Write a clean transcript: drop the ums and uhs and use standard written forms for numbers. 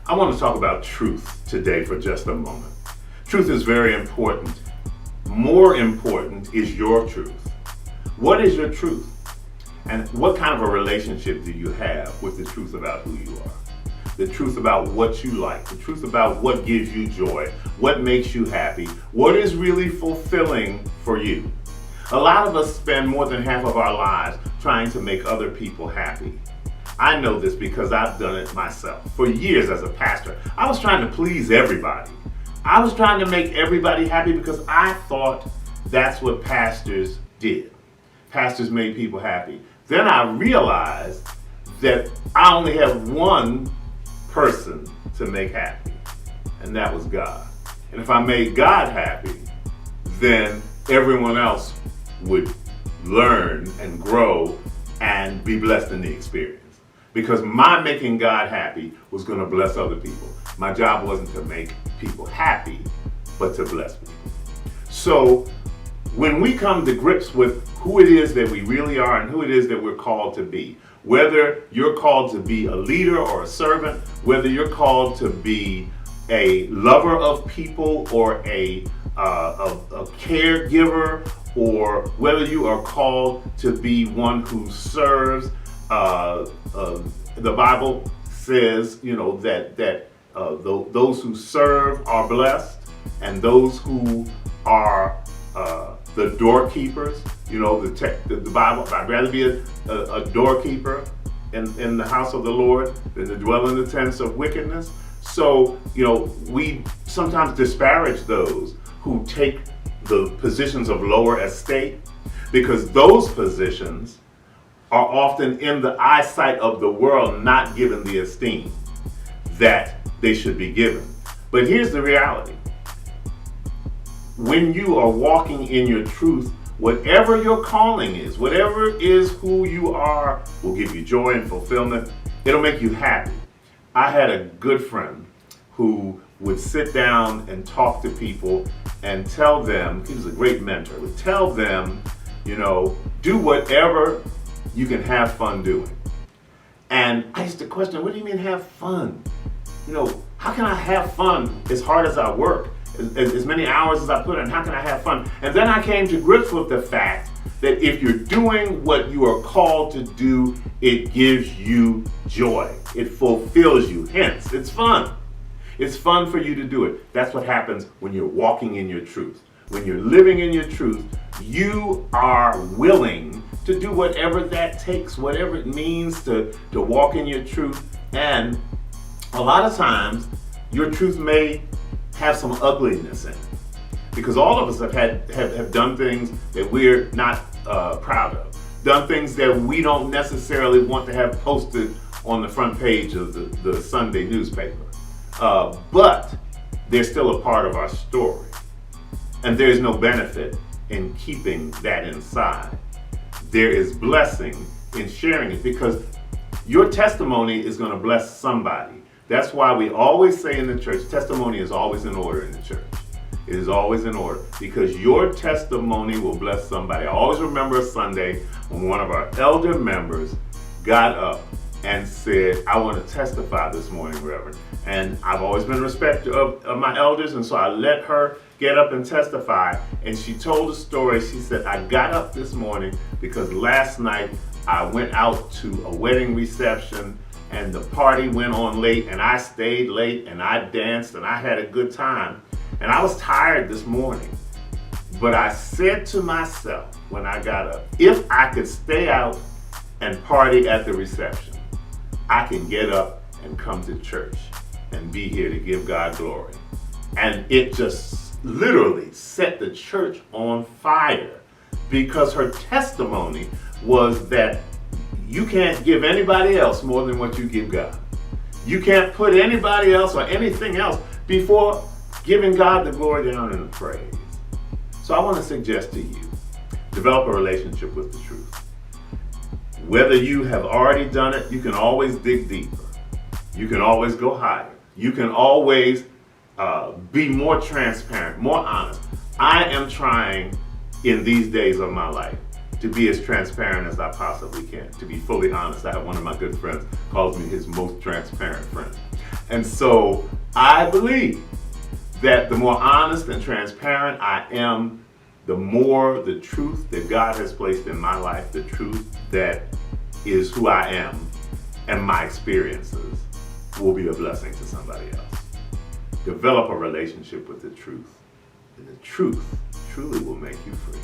I want to talk about truth today for just a moment. Truth is very important. More important is your truth. What is your truth? And what kind of a relationship do you have with the truth about who you are? The truth about what you like, the truth about what gives you joy, what makes you happy, what is really fulfilling for you. A lot of us spend more than half of our lives trying to make other people happy. I know this because I've done it myself. For years as a pastor, I was trying to please everybody. I was trying to make everybody happy because I thought that's what pastors did. Pastors made people happy. Then I realized that I only have one person to make happy, and that was God. And if I made God happy, then everyone else would learn and grow and be blessed in the experience. Because my making God happy was going to bless other people. My job wasn't to make people happy, but to bless people. So when we come to grips with who it is that we really are and who it is that we're called to be, whether you're called to be a leader or a servant, whether you're called to be a lover of people or a caregiver, or whether you are called to be one who serves, the Bible says, that those who serve are blessed, and those who are the doorkeepers. The Bible. I'd rather be a doorkeeper in the house of the Lord than to dwell in the tents of wickedness. So we sometimes disparage those who take the positions of lower estate, because those positions are often in the eyesight of the world not given the esteem that they should be given. But here's the reality. When you are walking in your truth, whatever your calling is, whatever is who you are, will give you joy and fulfillment. It'll make you happy. I had a good friend who would sit down and talk to people and tell them, he was a great mentor, would tell them, do whatever you can have fun doing. And I used to question, what do you mean have fun? How can I have fun as hard as I work, as many hours as I put in? How can I have fun? And then I came to grips with the fact that if you're doing what you are called to do, it gives you joy. It fulfills you. Hence, it's fun. It's fun for you to do it. That's what happens when you're walking in your truth. When you're living in your truth, you are willing to do whatever that takes, whatever it means to walk in your truth. And a lot of times, your truth may have some ugliness in it, because all of us have done things that we're not proud of, done things that we don't necessarily want to have posted on the front page of the Sunday newspaper. But they're still a part of our story. And there is no benefit in keeping that inside. There is blessing in sharing it, because your testimony is going to bless somebody. That's why we always say in the church, testimony is always in order in the church. It is always in order, because your testimony will bless somebody. I always remember a Sunday when one of our elder members got up and said, I want to testify this morning, Reverend. And I've always been respectful of my elders, and so I let her get up and testify. And she told a story. She said, I got up this morning because last night I went out to a wedding reception, and the party went on late, and I stayed late, and I danced, and I had a good time. And I was tired this morning. But I said to myself when I got up, if I could stay out and party at the reception, I can get up and come to church and be here to give God glory. And it just literally set the church on fire, because her testimony was that you can't give anybody else more than what you give God. You can't put anybody else or anything else before giving God the glory, the honor, and the praise. So I want to suggest to you, develop a relationship with the truth. Whether you have already done it, you can always dig deeper. You can always go higher. You can always be more transparent, more honest. I am trying in these days of my life to be as transparent as I possibly can, to be fully honest. I have one of my good friends calls me his most transparent friend. And so I believe that the more honest and transparent I am, the more the truth that God has placed in my life, the truth that is who I am and my experiences, will be a blessing to somebody else. Develop a relationship with the truth, and the truth truly will make you free.